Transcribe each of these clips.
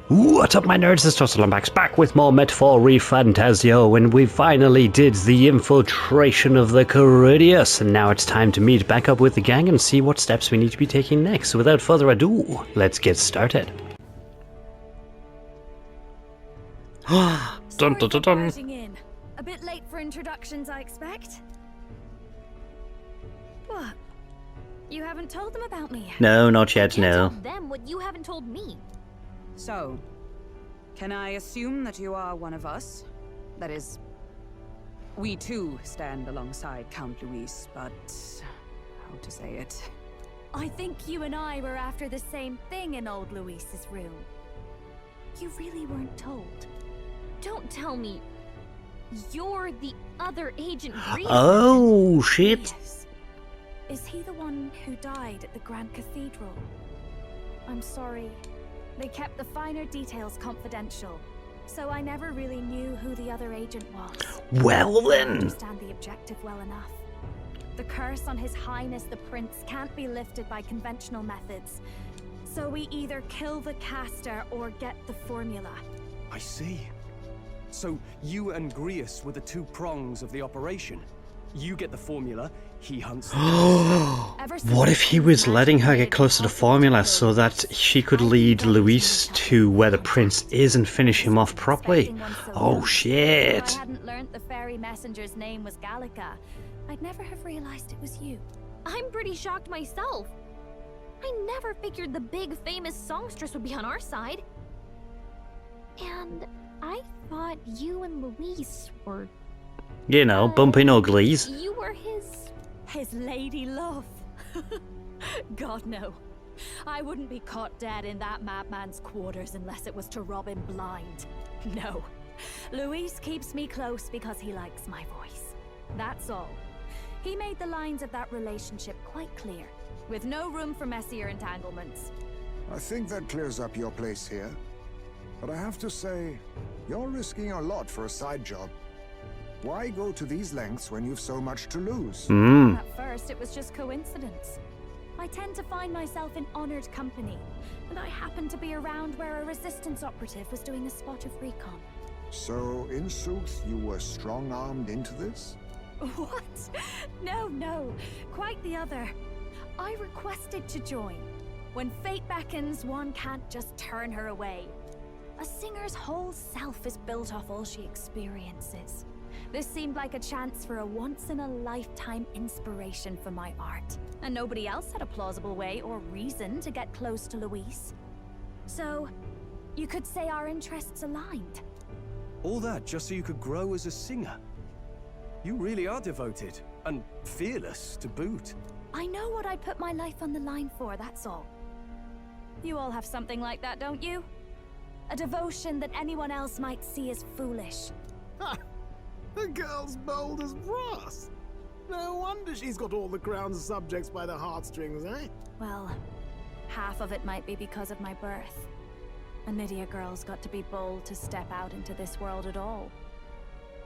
What's up, my nerds? It's ToastedLombax back with more Metaphor Fantazio, and we finally did the infiltration of the Caridius, and now it's time to meet back up with the gang and see what steps we need to be taking next. So without further ado, let's get started. Dun dun dun dun. In. A bit late for introductions, I expect. What? You haven't told them about me yet? No, not yet, no. Tell them what you haven't told me. So, can I assume that you are one of us? That is, we too stand alongside Count Luis, but how to say it? I think you and I were after the same thing in old Luis's room. You really weren't told. Don't tell me you're the other Agent Green. Oh, shit. Yes. Is he the one who died at the Grand Cathedral? I'm sorry. They kept the finer details confidential, so I never really knew who the other agent was. Well then. I understand the objective well enough. The curse on His Highness the Prince can't be lifted by conventional methods, so we either kill the caster or get the formula. I see. So you and Grius were the two prongs of the operation. You get the formula, he hunts the What if he was letting her get close to the formula so that she could lead Luis to where the prince is and finish him off properly? Oh shit. If I hadn't learnt the fairy messenger's name was Gallica, I'd never have realized it was you. I'm pretty shocked myself. I never figured the big famous songstress would be on our side. And I thought you and Luis were... You know, bumping uglies. You were his lady love. God, no. I wouldn't be caught dead in that madman's quarters unless it was to rob him blind. No. Luis keeps me close because he likes my voice. That's all. He made the lines of that relationship quite clear, with no room for messier entanglements. I think that clears up your place here. But I have to say, you're risking a lot for a side job. Why go to these lengths when you've so much to lose? At first, it was just coincidence. I tend to find myself in honored company, and I happened to be around where a resistance operative was doing a spot of recon. So, in sooth, you were strong-armed into this? What? No. Quite the other. I requested to join. When fate beckons, one can't just turn her away. A singer's whole self is built off all she experiences. This seemed like a chance for a once-in-a-lifetime inspiration for my art. And nobody else had a plausible way or reason to get close to Luis. So, you could say our interests aligned. all that just so you could grow as a singer. You really are devoted, and fearless to boot. I know what I'd put my life on the line for, that's all. You all have something like that, don't you? A devotion that anyone else might see as foolish. Ha! The girl's bold as brass. No wonder she's got all the crown's subjects by the heartstrings, eh? Well, half of it might be because of my birth. A Nydia girl's got to be bold to step out into this world at all.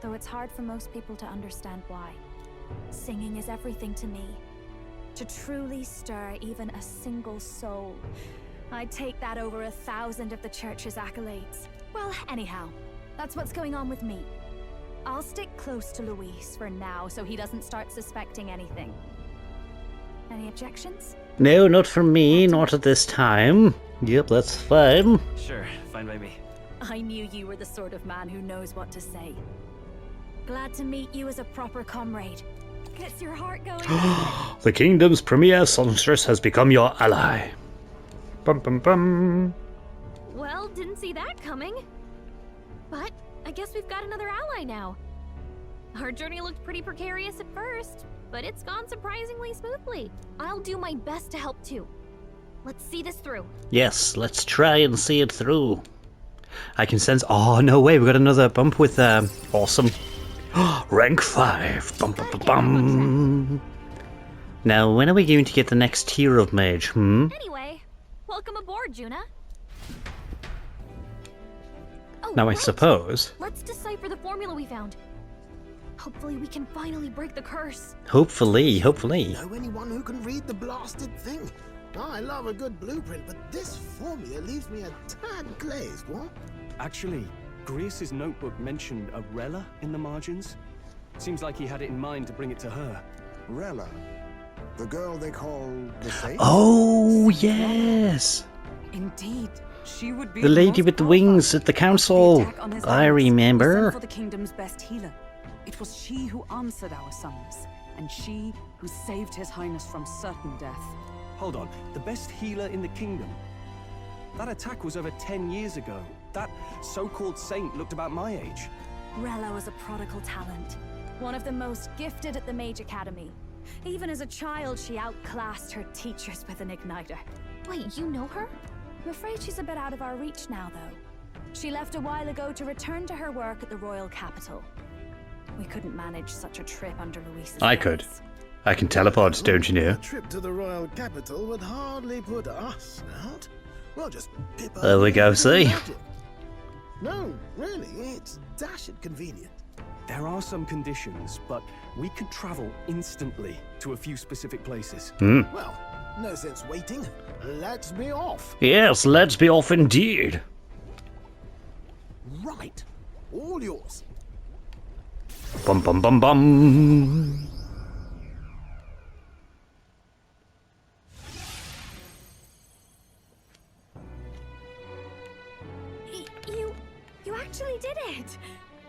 Though it's hard for most people to understand why. Singing is everything to me. To truly stir even a single soul, I'd take that over 1,000 of the church's accolades. Well, anyhow, that's what's going on with me. I'll stick close to Luis for now so he doesn't start suspecting anything. Any objections? No, not for me, not at this time. Yep, that's fine. Sure, fine by me. I knew you were the sort of man who knows what to say. Glad to meet you as a proper comrade. Gets your heart going. The kingdom's premier songstress has become your ally. Bum bum bum. Well, didn't see that coming. But I guess we've got another ally now. Our journey looked pretty precarious at first, but it's gone surprisingly smoothly. I'll do my best to help too. Let's see this through. Yes, let's try and see it through. I can sense... Oh, no way, we got another bump with... awesome. Rank 5. Bum bum bum bum. Now, when are we going to get the next tier of mage, Anyway, welcome aboard, Juna. Oh, Now, I right. suppose... Let's decipher the formula we found. Hopefully we can finally break the curse. Hopefully. Know anyone who can read the blasted thing? I love a good blueprint, but this formula leaves me a tad glazed, what? Actually, Grius's notebook mentioned a Rella in the margins. Seems like he had it in mind to bring it to her. Rella, the girl they call the Saint? Oh, yes! Indeed, she would be The lady most with the qualified wings at the after council. attack on his I lands. We remember. sent for the kingdom's best healer. It was she who answered our summons, and she who saved His Highness from certain death. Hold on, the best healer in the kingdom? That attack was over 10 years ago. That so-called saint looked about my age. Rella was a prodigal talent, one of the most gifted at the Mage Academy. Even as a child, she outclassed her teachers with an igniter. Wait, you know her? I'm afraid she's a bit out of our reach now, though. She left a while ago to return to her work at the royal capital. We couldn't manage such a trip under Luis's I could. gaze. I can teleport, don't you know? A trip to the royal capital would hardly put us out. We'll just pip There we over go, and see? magic. No, really, it's dashed convenient. There are some conditions, but we could travel instantly to a few specific places. Well, no sense waiting. Let's be off. Yes, let's be off indeed. Right. All yours. Bum bum bum bum. You actually did it!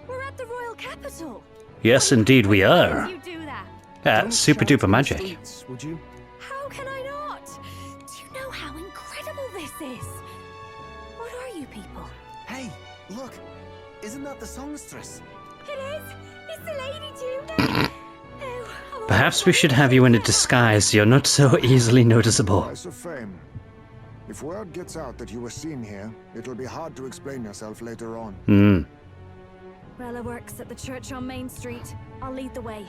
We're at the royal capital! Yes, indeed we How are. did you do that? That's super Shout in duper the magic. streets, would you? How can I not? Do you know how incredible this is? What are you people? Hey, look! Isn't that the songstress? It is! It's the Lady Tuna! Oh, Perhaps we should have you in a disguise so you're not so easily noticeable. Price of fame. If word gets out that you were seen here, it'll be hard to explain yourself later on. Rella works at the church on Main Street. I'll lead the way.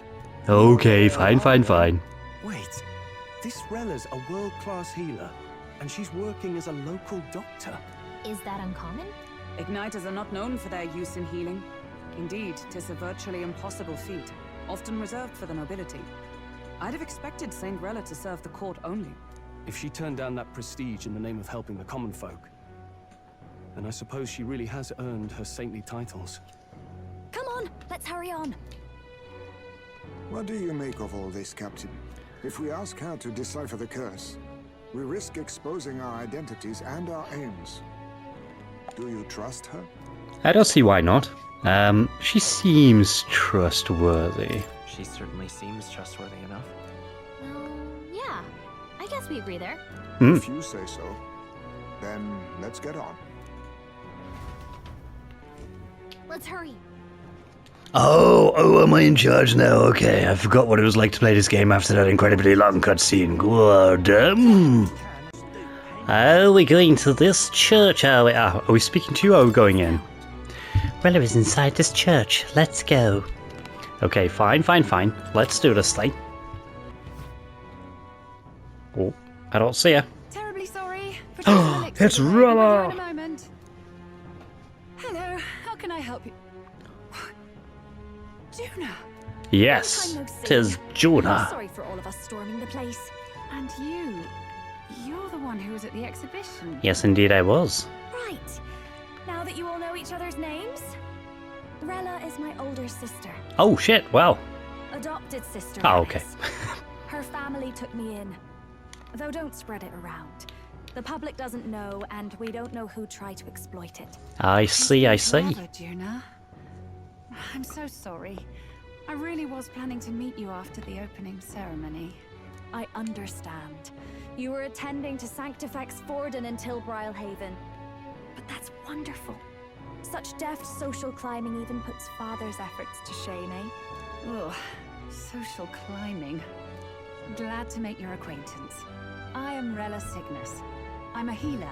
Okay, fine, fine, fine. Wait, this Rella's a world-class healer, and she's working as a local doctor. Is that uncommon? Igniters are not known for their use in healing. Indeed, 'tis a virtually impossible feat, often reserved for the nobility. I'd have expected Saint Rella to serve the court only. If she turned down that prestige in the name of helping the common folk, then I suppose she really has earned her saintly titles. Come on, let's hurry on. What do you make of all this, Captain? If we ask her to decipher the curse, we risk exposing our identities and our aims. Do you trust her? I don't see why not. She seems trustworthy. She certainly seems trustworthy enough. Yeah. I guess we agree there. If you say so, then let's get on. Let's hurry. Oh, am I in charge now? Okay, I forgot what it was like to play this game after that incredibly long cutscene. God, Are we going to this church? Are we speaking to you or are we going in? Rella is inside this church. Let's go. Okay, fine. Let's do this thing. Oh, I don't see her. Terribly sorry. It's Rella! In a moment. Hello, how can I help you? Juna! Yes, Long time no see. tis Juna. Sorry for all of us storming the place. And you're the one who was at the exhibition. Yes, indeed I was. Right. Now that you all know each other's names, Rella is my older sister. Oh shit, well. Adopted sister. Oh, that okay. is. Her family took me in. Though don't spread it around. The public doesn't know, and we don't know who tried to exploit it. I see. Bravo, Juna. I'm so sorry. I really was planning to meet you after the opening ceremony. I understand. You were attending to Sanctifex Forden until Brylehaven. But that's wonderful. Such deft social climbing even puts Father's efforts to shame, eh? Ugh, social climbing. Glad to make your acquaintance. I am Rella Cygnus. I'm a healer.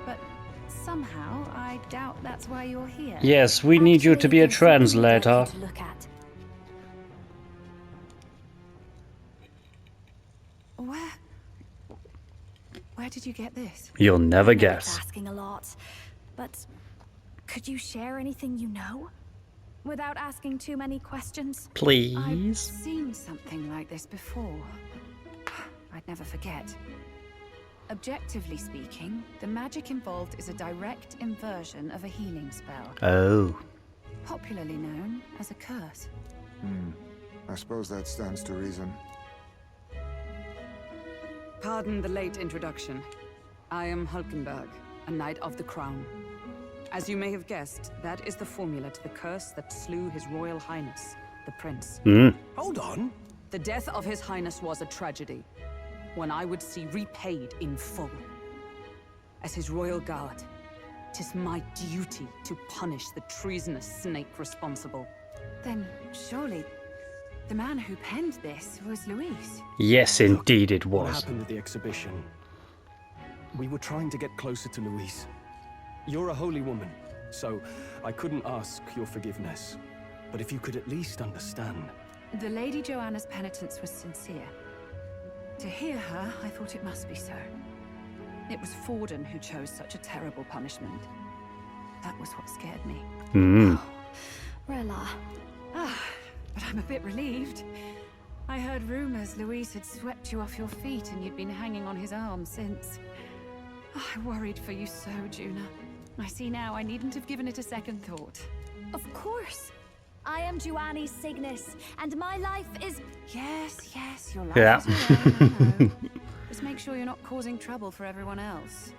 But somehow, I doubt that's why you're here. Yes, we need you to be a Actually, there's something I'd translator. like you to look at. Where did you get this? You'll never I know it's guess. asking a lot, but could you share anything you know? Without asking too many questions? I've Please? seen something like this before. I'd never forget. Objectively speaking, the magic involved is a direct inversion of a healing spell, Oh. popularly known as a curse. I suppose that stands to reason. Pardon the late introduction. I am Hulkenberg, a Knight of the Crown. As you may have guessed, that is the formula to the curse that slew His Royal Highness, the Prince. Hold on. The death of His Highness was a tragedy, one I would see repaid in full. As his royal guard, 'tis my duty to punish the treasonous snake responsible. Then surely the man who penned this was Luis. Yes, indeed it What was. happened at the exhibition? We were trying to get closer to Louise. You're a holy woman, so I couldn't ask your forgiveness. But if you could at least understand. The Lady Joanna's penitence was sincere. To hear her, I thought it must be so. It was Forden who chose such a terrible punishment. That was what scared me. Rilla. But I'm a bit relieved. I heard rumors Luis had swept you off your feet and you'd been hanging on his arm since. I worried for you so, Juna. I see now I needn't have given it a second thought. Of course. I am Juani's Cygnus, and my life is... Yes, your life Yeah. is your own, I know. Just make sure you're not causing trouble for everyone else.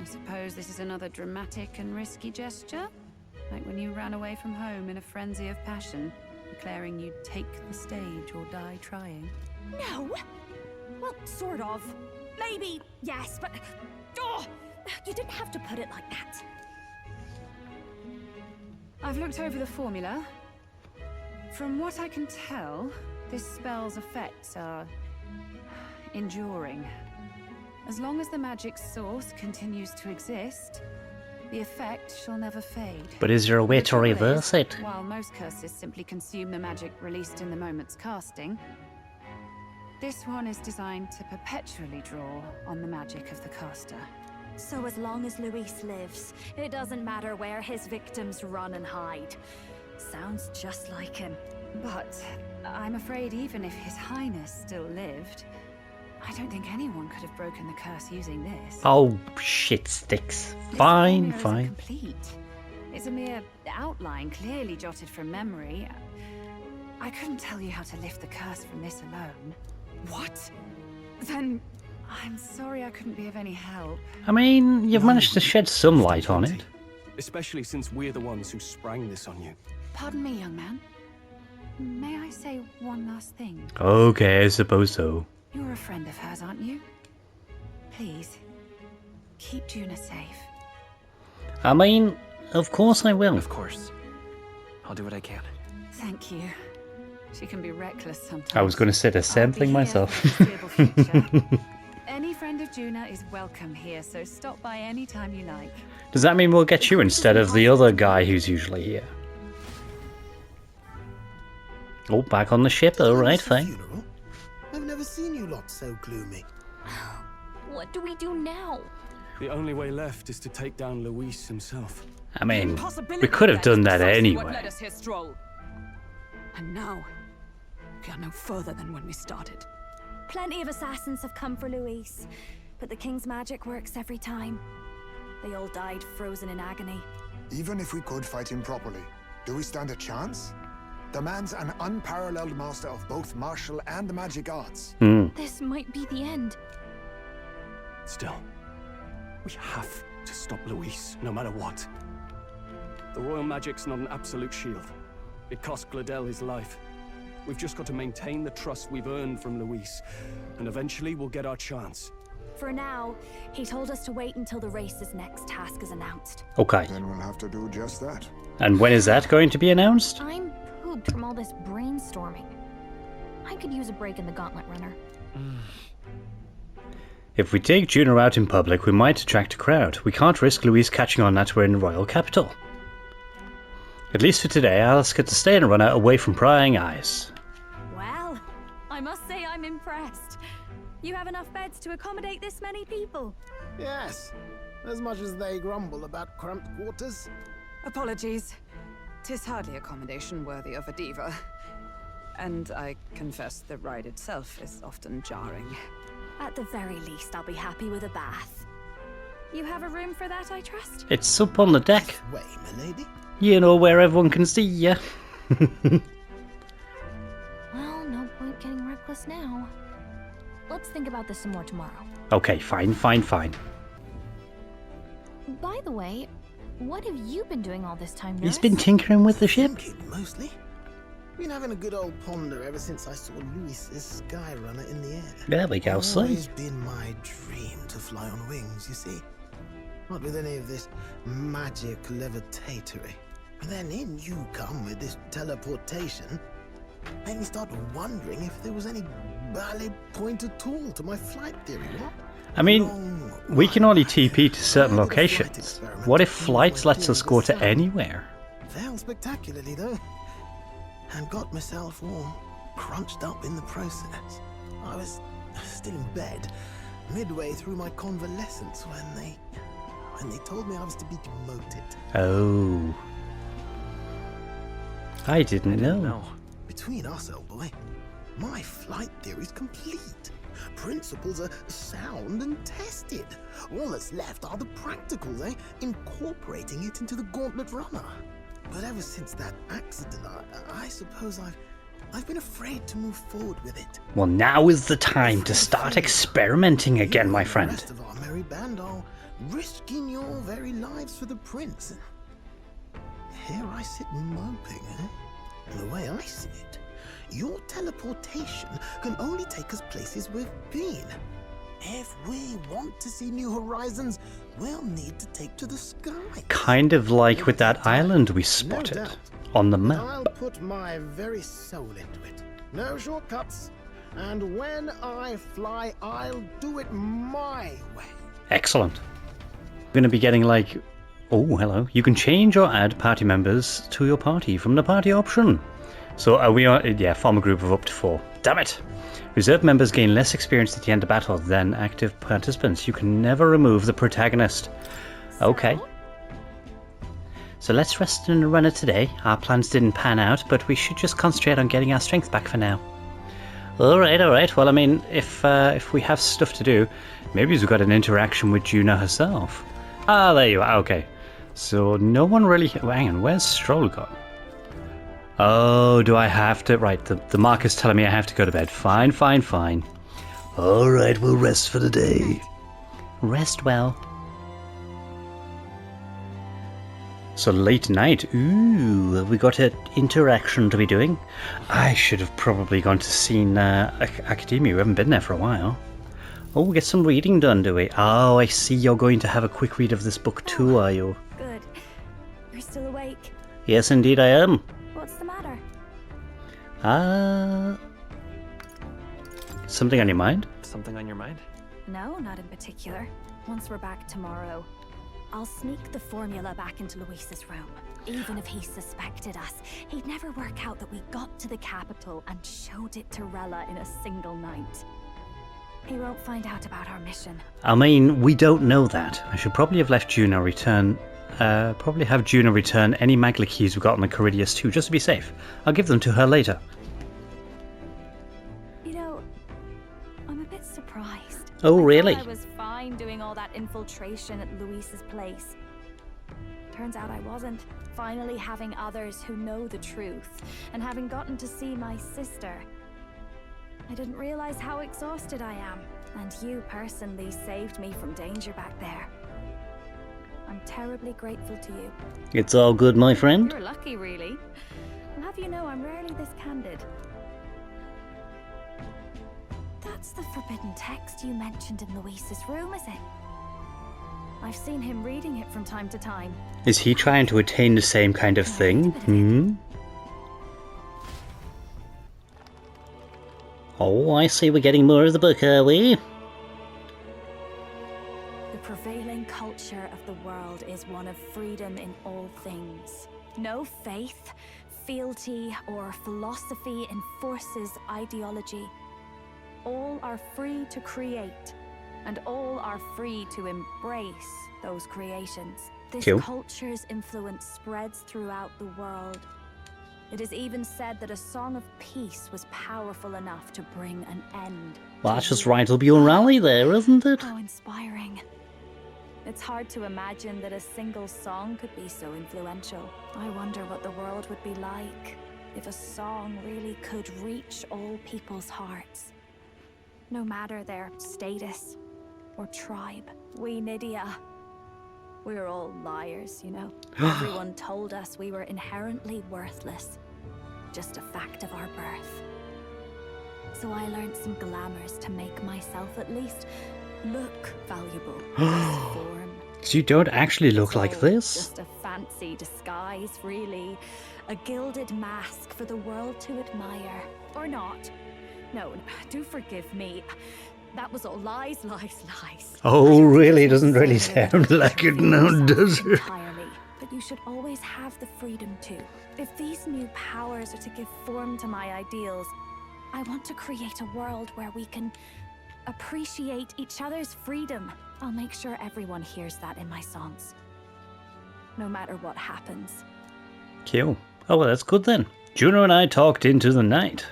I suppose this is another dramatic and risky gesture? Like when you ran away from home in a frenzy of passion, declaring you'd take the stage or die trying. No! Well, sort of. Maybe, yes, but... Oh, you didn't have to put it like that. I've looked over the formula. From what I can tell, this spell's effects are enduring. As long as the magic's source continues to exist, the effect shall never fade. But is there a way The to trouble reverse is, it? While most curses simply consume the magic released in the moment's casting, this one is designed to perpetually draw on the magic of the caster. So as long as Luis lives, it doesn't matter where his victims run and hide. Sounds just like him. But I'm afraid even if His Highness still lived, I don't think anyone could have broken the curse using this. Oh, shit sticks. This Fine, formula isn't fine. complete. It's a mere outline, clearly jotted from memory. I couldn't tell you how to lift the curse from this alone. What? Then I'm sorry I couldn't be of any help. I mean, you've managed to shed some light on it. Especially since we're the ones who sprang this on you. Pardon me, young man. May I say one last thing? Okay, I suppose so. You're a friend of hers, aren't you? Please, keep Juna safe. I mean, of course I will. Of course. I'll do what I can. Thank you. She can be reckless sometimes. I was going to say the same I'll be thing here myself. for the foreseeable future. Any friend of Juna is welcome here, so stop by any time you like. Does that mean we'll get you instead of the other guy who's usually here? Oh, back on the ship. Alright, Mr. fine. Funeral? I've never seen you lot so gloomy. What do we do now? The only way left is to take down Luis himself. I mean, we Impossibility could have is done that precisely what anyway. led us here, Stroll. And now, we are no further than when we started. Plenty of assassins have come for Luis, but the king's magic works every time. They all died frozen in agony. Even if we could fight him properly, do we stand a chance? The man's an unparalleled master of both martial and magic arts. This might be the end. Still, we have to stop Luis, no matter what. The royal magic's not an absolute shield. It cost Gladel his life. We've just got to maintain the trust we've earned from Luis, and eventually we'll get our chance. For now, he told us to wait until the race's next task is announced. Okay. Then we'll have to do just that. And when is that going to be announced? I'm pooped from all this brainstorming. I could use a break in the gauntlet runner. If we take Juno out in public, we might attract a crowd. We can't risk Louise catching on that we're in the royal capital. At least for today, I'll ask her to stay and run out away from prying eyes. Well, I must say I'm impressed. You have enough beds to accommodate this many people. Yes, as much as they grumble about cramped quarters. Apologies. 'Tis hardly accommodation worthy of a diva. And I confess the ride itself is often jarring. At the very least, I'll be happy with a bath. You have a room for that, I trust? It's up on the deck. Way, milady. You know, where everyone can see you. Well, no point getting reckless now. Let's think about this some more tomorrow. Okay, fine. By the way, what have you been doing all this time, Nurse? He's been tinkering with the ship. Thinking, mostly. Been having a good old ponder ever since I saw Luis's Skyrunner in the air. There we go, It's see. always been my dream to fly on wings, you see. Not with any of this magic levitatory. And then in you come with this teleportation. Made me start wondering if there was any valid point at all to my flight theory, what? I mean, we can only TP to certain locations. What if flight lets us go to anywhere? Failed spectacularly, though. And got myself all crunched up in the process. I was still in bed, midway through my convalescence, when they told me I was to be demoted. Oh. I didn't know. Between us, old boy, my flight theory's complete. Principles are sound and tested. All that's left are the practicals, eh? Incorporating it into the Gauntlet Runner. But ever since that accident, I suppose I've been afraid to move forward with it. Well, now is the time to start experimenting again, my The friend. rest of our merry band are risking your very lives for the prince. Here I sit moping, eh? And the way I see it, your teleportation can only take us places we've been. If we want to see new horizons, we'll need to take to the sky. Kind of like with that island we spotted doubt. on the I'll map. put my very soul into it. No shortcuts. And when I fly, I'll do it my way. Excellent. We're going to be getting like... Oh, hello. You can change or add party members to your party from the party option. So are we on... Yeah, form a group of up to 4. Damn it! Reserve members gain less experience at the end of battle than active participants. You can never remove the protagonist. Okay. So let's rest in the runner today. Our plans didn't pan out, but we should just concentrate on getting our strength back for now. Alright. Well, I mean, if we have stuff to do, maybe we've got an interaction with Juna herself. Ah, there you are. Okay. So no one really... Hang on, where's Stroll gone? Oh, do I have to... Right, the marker's telling me I have to go to bed. Fine. Alright, we'll rest for the day. Rest well. So late night. Ooh, have we got an interaction to be doing? I should have probably gone to seen Academia. We haven't been there for a while. Oh, we get some reading done, do we? Oh, I see you're going to have a quick read of this book too, are you? Good. You're still awake. Yes, indeed I am. What's the matter? Something on your mind? Something on your mind? No, not in particular. Once we're back tomorrow, I'll sneak the formula back into Luis's room. Even if he suspected us, he'd never work out that we got to the capital and showed it to Rella in a single night. He won't find out about our mission. I mean, we don't know that. I should probably have left Juno return... probably have Juno return any Magla keys we got on the Caridius too, just to be safe. I'll give them to her later. You know, I'm a bit surprised. Oh, really? I thought I was fine doing all that infiltration at Luis's place. Turns out I wasn't. Finally having others who know the truth, and having gotten to see my sister. I didn't realize how exhausted I am, and you personally saved me from danger back there. I'm terribly grateful to you. It's all good, my friend. You're lucky, really. I'll have you know I'm rarely this candid. That's the forbidden text you mentioned in Luis's room, is it? I've seen him reading it from time to time. Is he trying to attain the same kind of thing? Oh, I see we're getting more of the book, are we? The prevailing culture of the world is one of freedom in all things. No faith, fealty, or philosophy enforces ideology. All are free to create, and all are free to embrace those creations. This Cool. culture's influence spreads throughout the world. It is even said that a song of peace was powerful enough to bring an end. Well, that's just right up your alley there, isn't it? How inspiring. It's hard to imagine that a single song could be so influential. I wonder what the world would be like if a song really could reach all people's hearts. No matter their status or tribe. We Nydia, we're all liars, you know. Everyone told us we were inherently worthless. Just a fact of our birth. So I learned some glamours to make myself at least look valuable. Form. So you don't actually look like this? Just a fancy disguise, really. A gilded mask for the world to admire. Or not. No, do forgive me. That was all lies, lies, lies. Oh, really? It doesn't really sound like it now, does it? Entirely. But you should always have the freedom to. If these new powers are to give form to my ideals, I want to create a world where we can appreciate each other's freedom. I'll make sure everyone hears that in my songs. No matter what happens. Cool. Oh, well, that's good then. Juno and I talked into the night.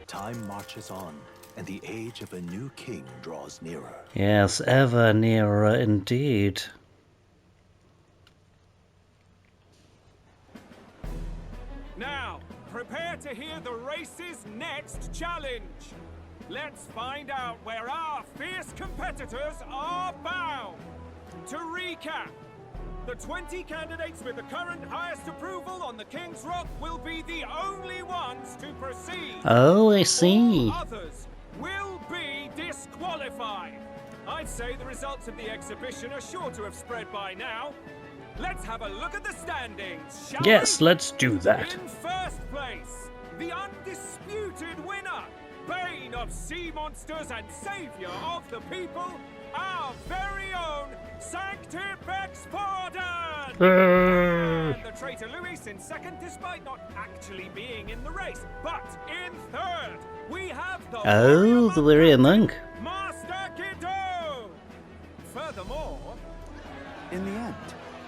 Time marches on, and the age of a new king draws nearer. Yes, ever nearer indeed. Now, prepare to hear the race's next challenge. Let's find out where our fierce competitors are bound. To recap, the 20 candidates with the current highest approval on the King's Rock will be the only ones to proceed. Oh, I see. All others will be disqualified. I'd say the results of the exhibition are sure to have spread by now. Let's have a look at the standings, shall Yes, we? let's do that. In first place, the undisputed winner, Bane of sea monsters and savior of the people, our very own Sanctipex Pardon! And the traitor Luis in second, despite not actually being in the race. But in third, we have the Oh, the warrior monk. Master Kiddo! Furthermore, in the end,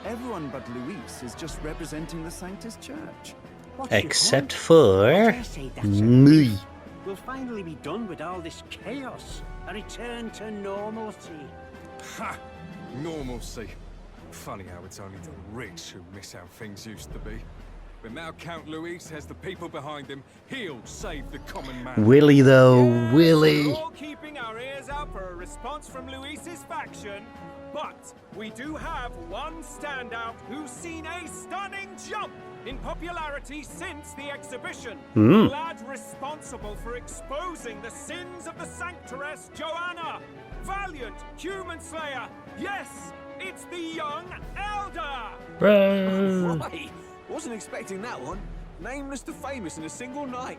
everyone but Luis is just representing the Sanctus Church. Except for me. We'll finally be done with all this chaos. A return to normalcy. Ha! Normalcy. Funny how it's only the rich who miss how things used to be. But now Count Luis has the people behind him. He'll save the common man. Will he though? yes, Will he? we're all keeping our ears out for a response from Luis's faction. But we do have one standout who's seen a stunning jump in popularity since the exhibition. The lad responsible for exposing the sins of the Sanctress Joanna. Valiant human slayer. Yes, it's the young Elder. Right. Wasn't expecting that one. Nameless to famous in a single night.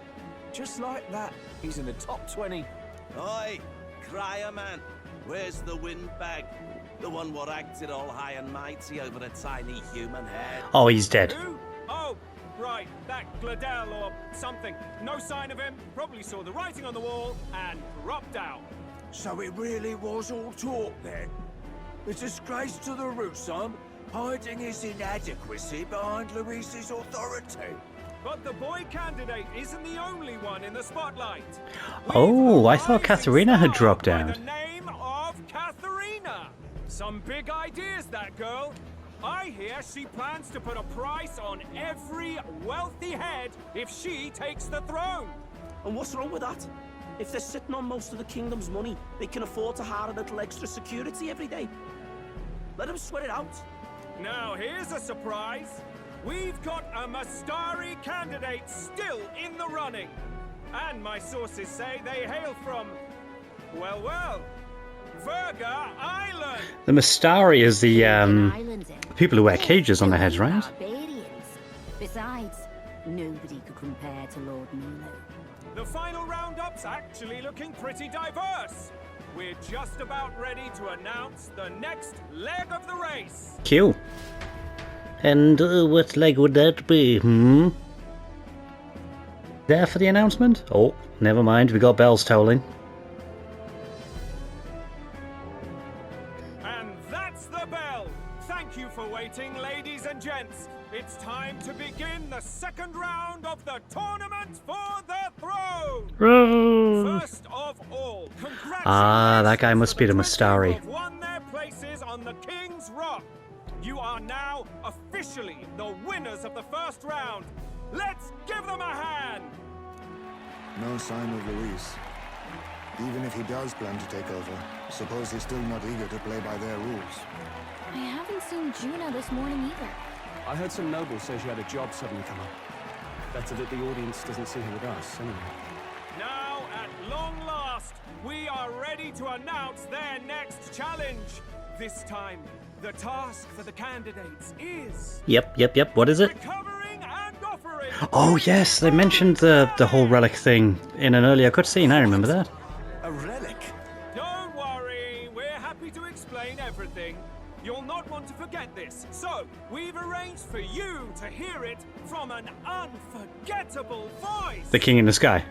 Just like that, he's in the top 20. Oi, crier man. Where's the windbag? The one what acted all high and mighty over a tiny human head. Oh, he's dead. Who? Oh, right, that Gladell or something. No sign of him, probably saw the writing on the wall and dropped out. So it really was all talk then? A disgrace to the root, son, hiding his inadequacy behind Luis's authority. But the boy candidate isn't the only one in the spotlight. Oh, I thought Katharina had dropped By out. the name of Katharina. Some big ideas, that girl. I hear she plans to put a price on every wealthy head if she takes the throne. And what's wrong with that? If they're sitting on most of the kingdom's money, they can afford to hire a little extra security every day. Let them sweat it out. Now here's a surprise. We've got a Mastari candidate still in the running. And my sources say they hail from, well, Verga Island. The Mastari is the people who wear cages on their heads, right? Barbarians. Besides, nobody could compare to Lord Milo. The final roundup's actually looking pretty diverse. We're just about ready to announce the next leg of the race. Cool. And what leg would that be? There for the announcement? Oh, never mind. We got bells tolling. And that's the bell. Thank you for waiting, ladies and gents. It's time to begin the second round the tournament for the throne! Roar. First of all, congratulations! Ah, that guy must be the to Mustari. who have won their places on the King's Rock. You are now officially the winners of the first round. Let's give them a hand! No sign of Luis. Even if he does plan to take over, suppose he's still not eager to play by their rules. I haven't seen Juno this morning either. I heard some nobles say she had a job suddenly come up. Better that the audience doesn't see her with us, anyway. Now, at long last, we are ready to announce their next challenge. This time, the task for the candidates is... Yep. What is it? recovering and offering... Oh yes, they mentioned the whole relic thing in an earlier cutscene. I remember that. A relic? Don't worry, we're happy to explain everything. You'll not want to forget this, so we've arranged for you to hear it from an unforgettable voice. The King in the Sky.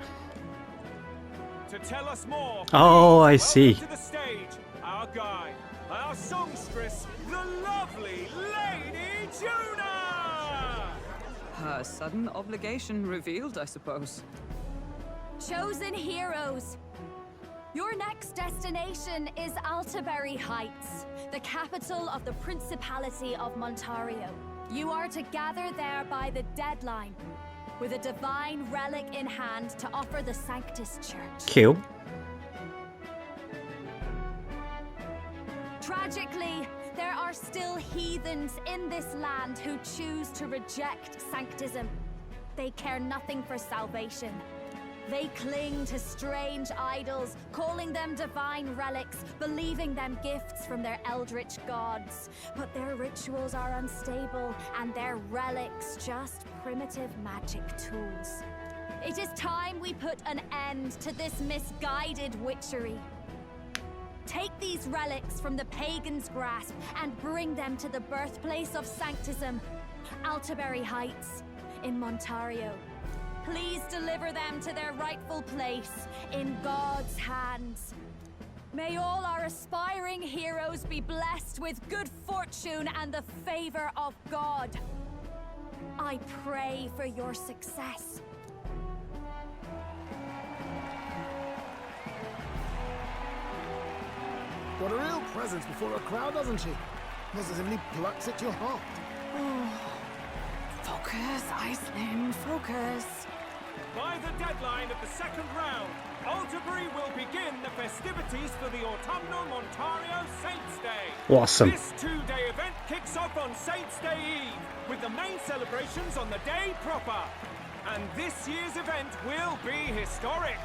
To tell us more, Oh, I welcome see. to the stage, our guide, our songstress, the lovely Lady Juna! Her sudden obligation revealed, I suppose. Chosen heroes! Your next destination is Altaberry Heights, the capital of the Principality of Montario. You are to gather there by the deadline, with a divine relic in hand to offer the Sanctus Church. Cool. Tragically, there are still heathens in this land who choose to reject Sanctism. They care nothing for salvation. They cling to strange idols, calling them divine relics, believing them gifts from their eldritch gods. But their rituals are unstable, and their relics just primitive magic tools. It is time we put an end to this misguided witchery. Take these relics from the pagan's grasp and bring them to the birthplace of Sanctism, Altaberry Heights, in Montario. Please deliver them to their rightful place in God's hands. May all our aspiring heroes be blessed with good fortune and the favor of God. I pray for your success. What a real presence before a crowd, doesn't she? Positively plucks at your heart. Focus, Iceland, focus. By the deadline of the second round, Altaberry will begin the festivities for the autumnal Montario Saints' Day. Awesome. This two-day event kicks off on Saints' Day Eve, with the main celebrations on the day proper. And this year's event will be historic.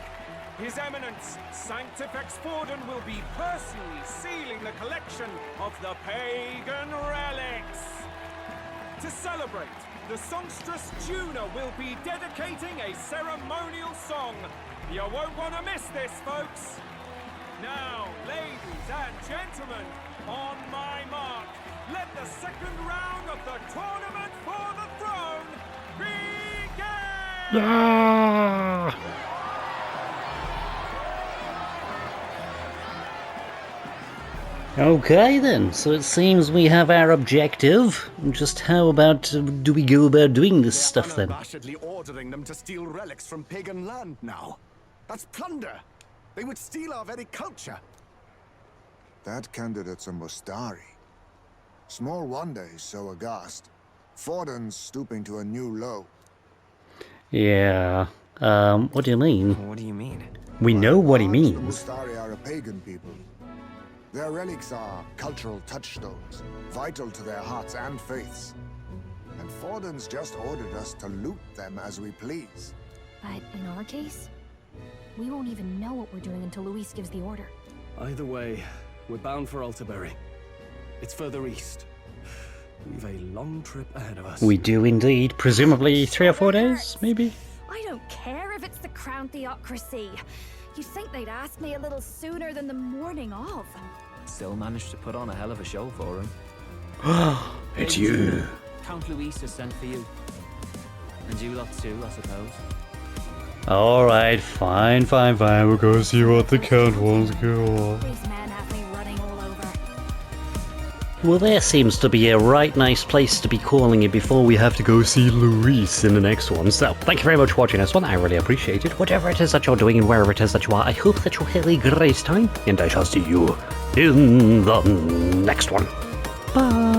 His Eminence, Sanctifex Forden, will be personally sealing the collection of the pagan relics. To celebrate, the songstress Juna will be dedicating a ceremonial song. You won't want to miss this, folks. Now, ladies and gentlemen, on my mark, let the second round of the tournament for the throne begin! Yeah! Okay then, so it seems we have our objective. Just how about do we go about doing this stuff then? Unabashedly ordering them to steal relics from pagan land now. That's plunder. They would steal our very culture. That candidate's a Mustari. Small wonder he's so aghast. Forden's stooping to a new low. Yeah, what do you mean? What do you mean? We know what he means. The Mustari are a pagan people. Their relics are cultural touchstones, vital to their hearts and faiths. And Forden's just ordered us to loot them as we please. But in our case, we won't even know what we're doing until Luis gives the order. Either way, we're bound for Altaberry. It's further east. We've a long trip ahead of us. We do indeed. Presumably 3 or 4 days, maybe? I don't care if it's the Crown Theocracy. You'd think they'd ask me a little sooner than the morning of. Still managed to put on a hell of a show for him. It's you. Count Luis has sent for you. And you lot too, I suppose. Alright, fine. We'll go see what the Count wants. Go on. These men have me running all over. Well, there seems to be a right nice place to be calling it before we have to go see Luis in the next one. So, thank you very much for watching this one. I really appreciate it. Whatever it is that you're doing and wherever it is that you are, I hope that you have a great time. And I shall see you in the next one. Bye.